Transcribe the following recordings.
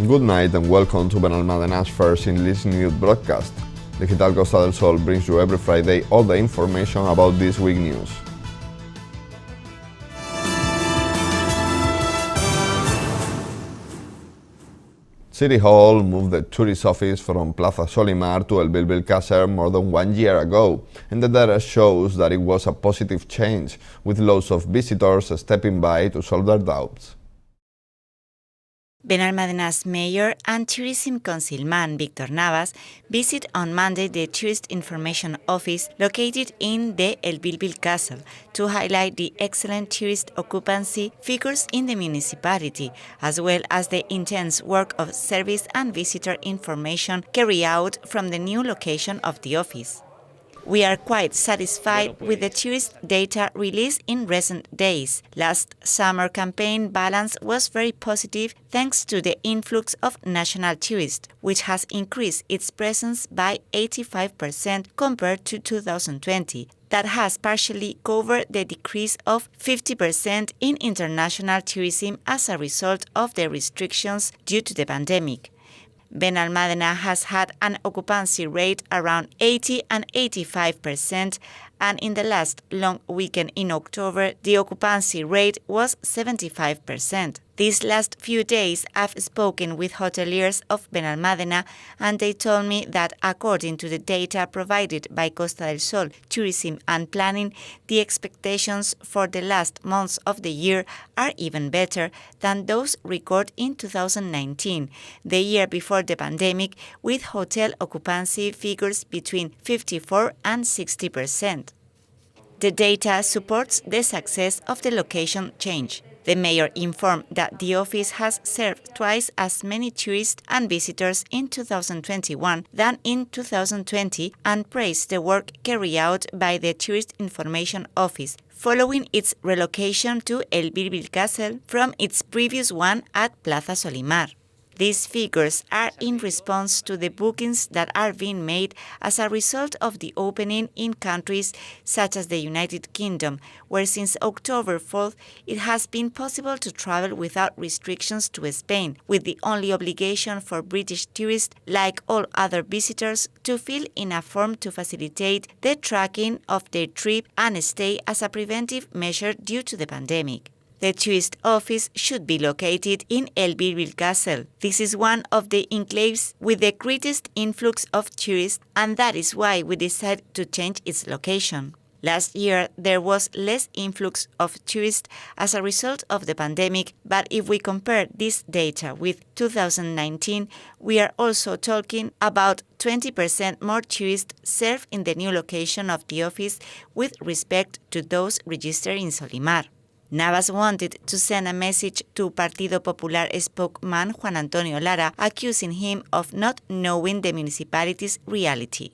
Good night and welcome to Benalmádena's first English news broadcast. Digital Costa del Sol brings you every Friday all the information about this week's news. City Hall moved the tourist office from Plaza Solimar to El Bilbil Castle more than 1 year ago, and the data shows that it was a positive change, with lots of visitors stepping by to solve their doubts. Benalmádena's mayor and tourism councilman Víctor Navas visited on Monday the Tourist Information Office located in the El Bilbil Castle to highlight the excellent tourist occupancy figures in the municipality, as well as the intense work of service and visitor information carried out from the new location of the office. We are quite satisfied with the tourist data released in recent days. Last summer campaign balance was very positive thanks to the influx of national tourists, which has increased its presence by 85% compared to 2020. That has partially covered the decrease of 50% in international tourism as a result of the restrictions due to the pandemic. Benalmádena has had an occupancy rate around 80 and 85%, and in the last long weekend in October, the occupancy rate was 75%. These last few days, I've spoken with hoteliers of Benalmádena, and they told me that according to the data provided by Costa del Sol Tourism and Planning, the expectations for the last months of the year are even better than those recorded in 2019, the year before the pandemic, with hotel occupancy figures between 54 and 60%. The data supports the success of the location change. The mayor informed that the office has served twice as many tourists and visitors in 2021 than in 2020 and praised the work carried out by the Tourist Information Office following its relocation to El Bilbil Castle from its previous one at Plaza Solimar. These figures are in response to the bookings that are being made as a result of the opening in countries such as the United Kingdom, where since October 4th it has been possible to travel without restrictions to Spain, with the only obligation for British tourists, like all other visitors, to fill in a form to facilitate the tracking of their trip and stay as a preventive measure due to the pandemic. The tourist office should be located in El Bilbil Castle. This is one of the enclaves with the greatest influx of tourists, and that is why we decided to change its location. Last year, there was less influx of tourists as a result of the pandemic, but if we compare this data with 2019, we are also talking about 20% more tourists served in the new location of the office with respect to those registered in Solimar. Navas wanted to send a message to Partido Popular spokesman Juan Antonio Lara, accusing him of not knowing the municipality's reality.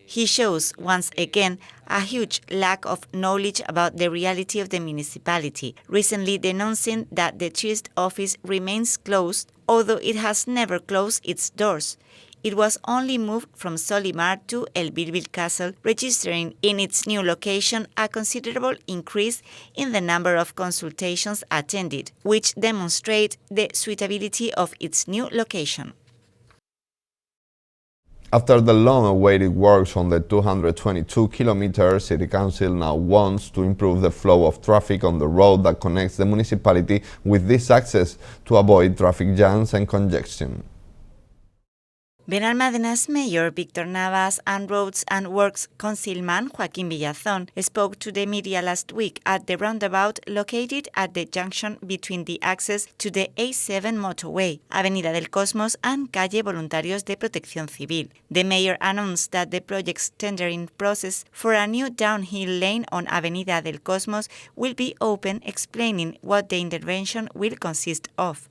He shows, once again, a huge lack of knowledge about the reality of the municipality, recently denouncing that the tourist office remains closed, although it has never closed its doors. It was only moved from Solimar to El Bilbil Castle, registering in its new location a considerable increase in the number of consultations attended, which demonstrate the suitability of its new location. After the long-awaited works on the 222 kilometers, City Council now wants to improve the flow of traffic on the road that connects the municipality with this access to avoid traffic jams and congestion. Benalmádena's mayor Víctor Navas and Roads and Works councilman Joaquín Villazón spoke to the media last week at the roundabout located at the junction between the access to the A7 motorway, Avenida del Cosmos and Calle Voluntarios de Protección Civil. The mayor announced that the project's tendering process for a new downhill lane on Avenida del Cosmos will be open, explaining what the intervention will consist of.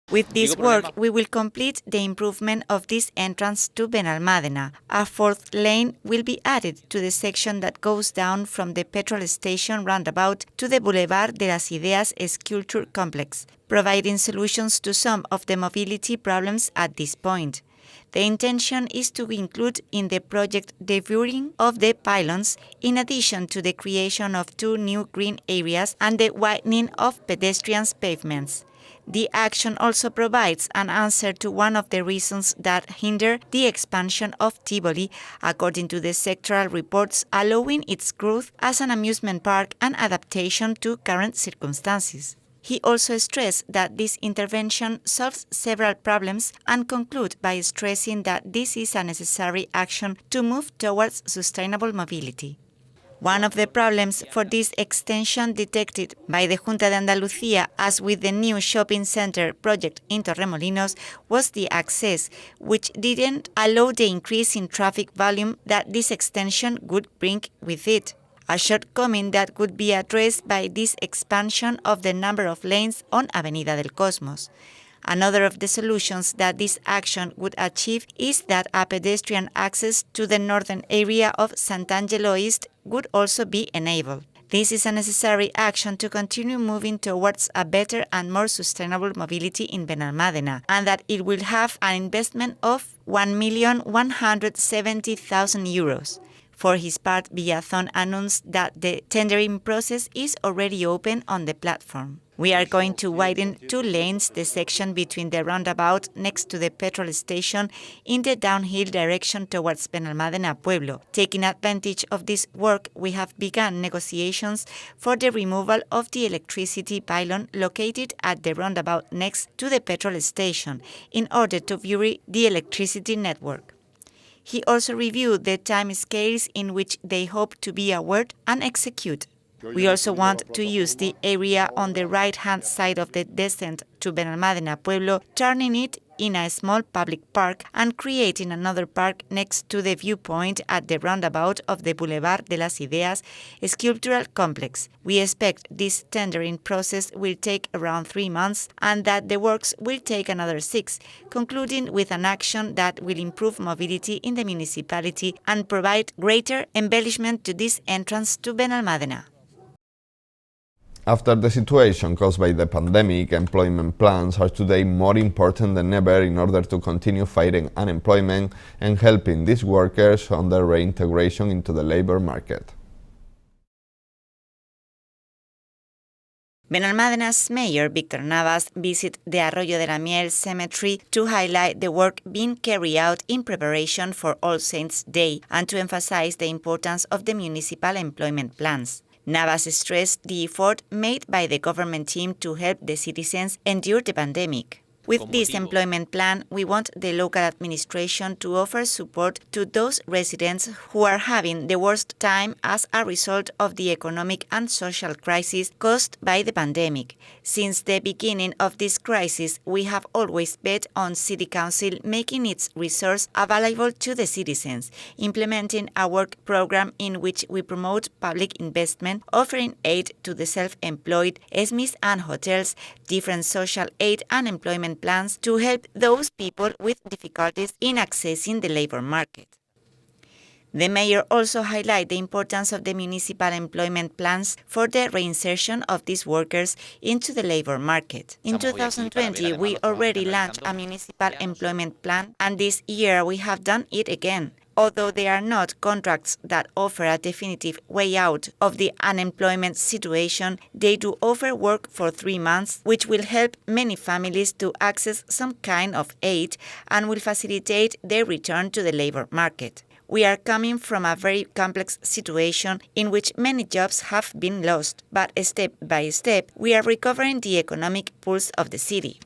With this work, we will complete the improvement of this entrance to Benalmádena. A fourth lane will be added to the section that goes down from the petrol station roundabout to the Boulevard de las Ideas Sculpture Complex, providing solutions to some of the mobility problems at this point. The intention is to include in the project the viewing of the pylons, in addition to the creation of 2 new green areas and the widening of pedestrian pavements. The action also provides an answer to one of the reasons that hinder the expansion of Tivoli, according to the sectoral reports, allowing its growth as an amusement park and adaptation to current circumstances. He also stressed that this intervention solves several problems and concluded by stressing that this is a necessary action to move towards sustainable mobility. One of the problems for this extension detected by the Junta de Andalucía, as with the new shopping center project in Torremolinos, was the access, which didn't allow the increase in traffic volume that this extension would bring with it, a shortcoming that could be addressed by this expansion of the number of lanes on Avenida del Cosmos. Another of the solutions that this action would achieve is that a pedestrian access to the northern area of Sant'Angelo East would also be enabled. This is a necessary action to continue moving towards a better and more sustainable mobility in Benalmádena, and that it will have an investment of €1,170,000. For his part, Villazón announced that the tendering process is already open on the platform. We are going to widen 2 lanes the section between the roundabout next to the petrol station in the downhill direction towards Benalmádena Pueblo. Taking advantage of this work, we have begun negotiations for the removal of the electricity pylon located at the roundabout next to the petrol station in order to vary the electricity network. He also reviewed the time scales in which they hope to be awarded and execute. We also want to use the area on the right-hand side of the descent to Benalmádena Pueblo, turning it in a small public park and creating another park next to the viewpoint at the roundabout of the Boulevard de las Ideas sculptural complex. We expect this tendering process will take around 3 months and that the works will take another 6, concluding with an action that will improve mobility in the municipality and provide greater embellishment to this entrance to Benalmádena. After the situation caused by the pandemic, employment plans are today more important than ever in order to continue fighting unemployment and helping these workers on their reintegration into the labor market. Benalmádena's mayor, Víctor Navas, visited the Arroyo de la Miel cemetery to highlight the work being carried out in preparation for All Saints' Day and to emphasize the importance of the municipal employment plans. Navas stressed the effort made by the government team to help the citizens endure the pandemic. With this employment plan, we want the local administration to offer support to those residents who are having the worst time as a result of the economic and social crisis caused by the pandemic. Since the beginning of this crisis, we have always bet on City Council making its resource available to the citizens, implementing a work program in which we promote public investment, offering aid to the self-employed, SMEs and hotels, different social aid and employment plans to help those people with difficulties in accessing the labor market. The mayor also highlighted the importance of the municipal employment plans for the reinsertion of these workers into the labor market. In 2020, we already launched a municipal employment plan, and this year we have done it again. Although they are not contracts that offer a definitive way out of the unemployment situation, they do offer work for 3 months, which will help many families to access some kind of aid and will facilitate their return to the labor market. We are coming from a very complex situation in which many jobs have been lost, but step by step, we are recovering the economic pulse of the city.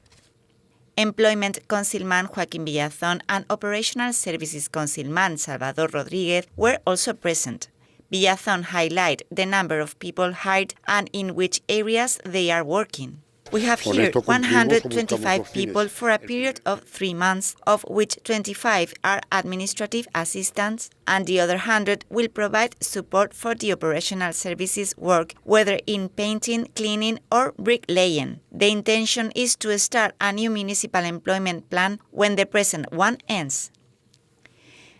Employment Councilman Joaquín Villazón and Operational Services Councilman Salvador Rodríguez were also present. Villazón highlighted the number of people hired and in which areas they are working. We have here 125 people for a period of 3 months, of which 25 are administrative assistants, and the other 100 will provide support for the operational services work, whether in painting, cleaning, or bricklaying. The intention is to start a new municipal employment plan when the present one ends.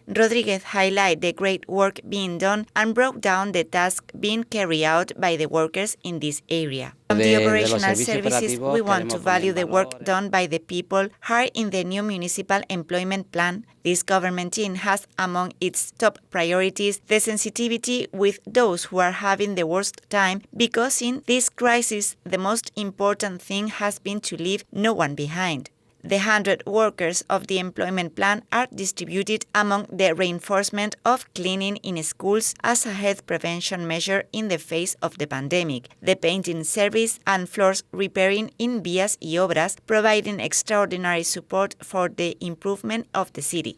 Rodriguez highlighted the great work being done and broke down the task being carried out by the workers in this area. From the operational services, we want to value the work done by the people hired in the new municipal employment plan. This government team has among its top priorities the sensitivity with those who are having the worst time, because in this crisis the most important thing has been to leave no one behind. The 100 workers of the employment plan are distributed among the reinforcement of cleaning in schools as a health prevention measure in the face of the pandemic, the painting service and floors repairing in Vías y Obras, providing extraordinary support for the improvement of the city.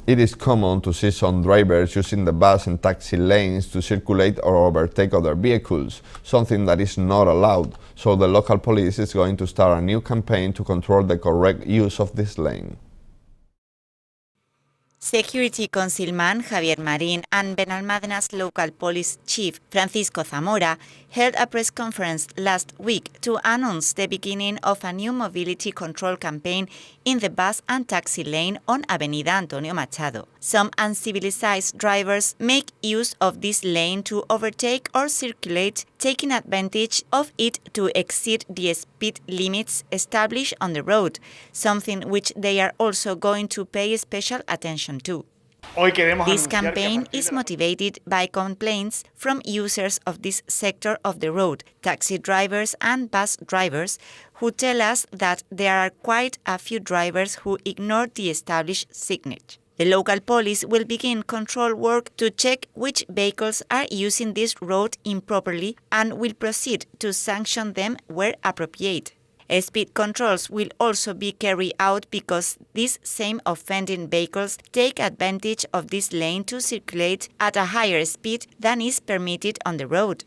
It is common to see some drivers using the bus and taxi lanes to circulate or overtake other vehicles, something that is not allowed, so the local police is going to start a new campaign to control the correct use of this lane. Security Councilman Javier Marín and Benalmádena's local police chief Francisco Zamora held a press conference last week to announce the beginning of a new mobility control campaign in the bus and taxi lane on Avenida Antonio Machado. Some uncivilized drivers make use of this lane to overtake or circulate, taking advantage of it to exceed the speed limits established on the road, something which they are also going to pay special attention to. This campaign is motivated by complaints from users of this sector of the road, taxi drivers and bus drivers, who tell us that there are quite a few drivers who ignore the established signage. The local police will begin control work to check which vehicles are using this road improperly and will proceed to sanction them where appropriate. Speed controls will also be carried out because these same offending vehicles take advantage of this lane to circulate at a higher speed than is permitted on the road.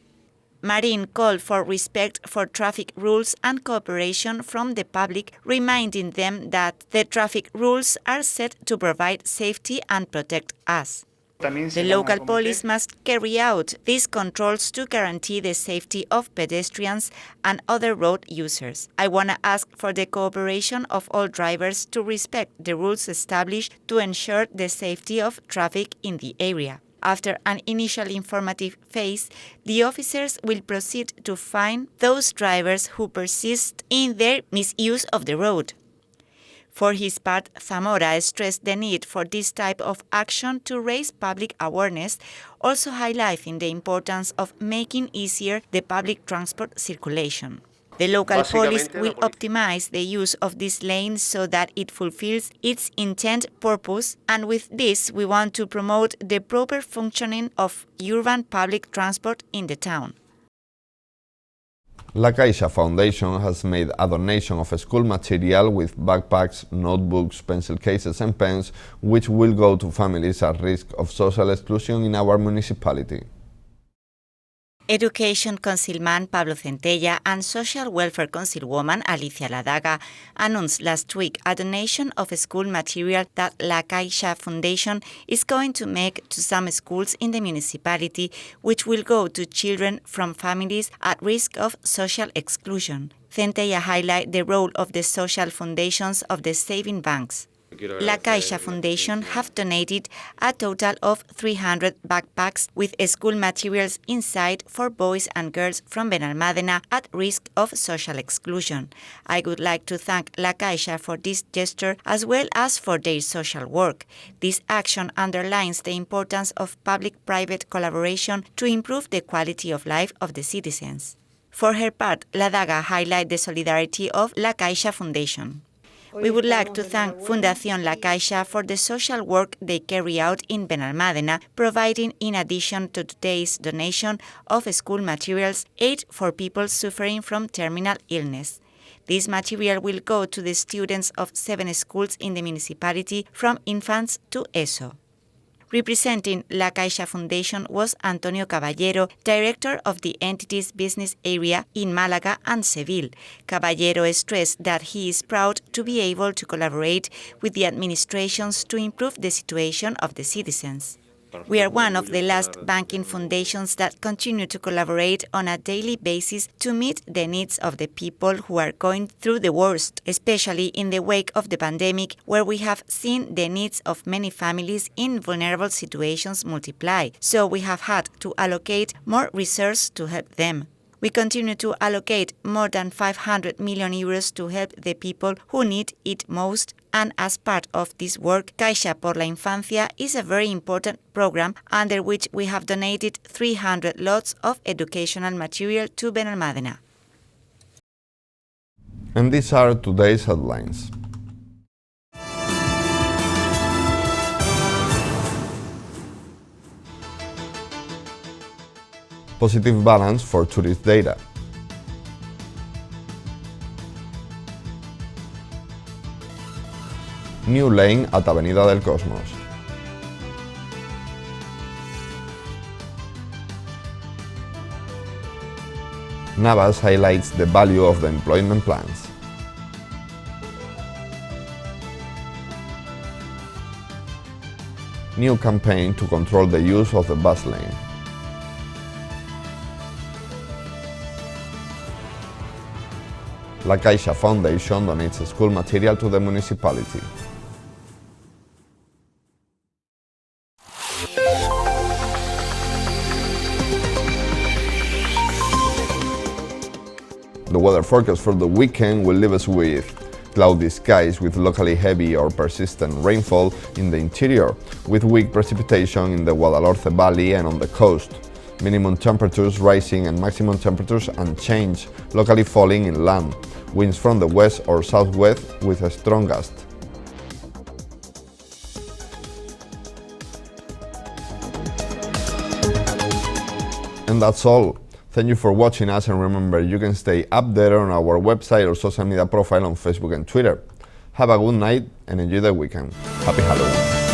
Marín called for respect for traffic rules and cooperation from the public, reminding them that the traffic rules are set to provide safety and protect us. The local police must carry out these controls to guarantee the safety of pedestrians and other road users. I want to ask for the cooperation of all drivers to respect the rules established to ensure the safety of traffic in the area. After an initial informative phase, the officers will proceed to fine those drivers who persist in their misuse of the road. For his part, Zamora stressed the need for this type of action to raise public awareness, also highlighting the importance of making easier the public transport circulation. The local police will optimize the use of this lane so that it fulfills its intent purpose, and with this we want to promote the proper functioning of urban public transport in the town. La Caixa Foundation has made a donation of school material with backpacks, notebooks, pencil cases and pens, which will go to families at risk of social exclusion in our municipality. Education Councilman Pablo Centella and Social Welfare Councilwoman Alicia Ladaga announced last week a donation of school material that La Caixa Foundation is going to make to some schools in the municipality, which will go to children from families at risk of social exclusion. Centella highlighted the role of the social foundations of the saving banks. La Caixa Foundation have donated a total of 300 backpacks with school materials inside for boys and girls from Benalmádena at risk of social exclusion. I would like to thank La Caixa for this gesture as well as for their social work. This action underlines the importance of public-private collaboration to improve the quality of life of the citizens. For her part, Ladaga highlighted the solidarity of La Caixa Foundation. We would like to thank Fundación La Caixa for the social work they carry out in Benalmádena, providing, in addition to today's donation of school materials, aid for people suffering from terminal illness. This material will go to the students of 7 schools in the municipality, from infants to ESO. Representing La Caixa Foundation was Antonio Caballero, director of the entity's business area in Málaga and Seville. Caballero stressed that he is proud to be able to collaborate with the administrations to improve the situation of the citizens. We are one of the last banking foundations that continue to collaborate on a daily basis to meet the needs of the people who are going through the worst, especially in the wake of the pandemic, where we have seen the needs of many families in vulnerable situations multiply. So we have had to allocate more resources to help them. We continue to allocate more than 500 million euros to help the people who need it most, and as part of this work, Caixa por la Infancia is a very important program under which we have donated 300 lots of educational material to Benalmádena. And these are today's headlines. Positive balance for tourist data. New lane at Avenida del Cosmos. Navas highlights the value of the employment plans. New campaign to control the use of the bus lane. La Caixa Foundation donates school material to the municipality. The weather forecast for the weekend will leave us with cloudy skies with locally heavy or persistent rainfall in the interior, with weak precipitation in the Guadalhorce Valley and on the coast. Minimum temperatures rising and maximum temperatures unchanged, locally falling inland. Winds from the west or southwest with a strong gust. And that's all. Thank you for watching us, and remember, you can stay updated on our website or social media profile on Facebook and Twitter. Have a good night and enjoy the weekend. Happy Halloween!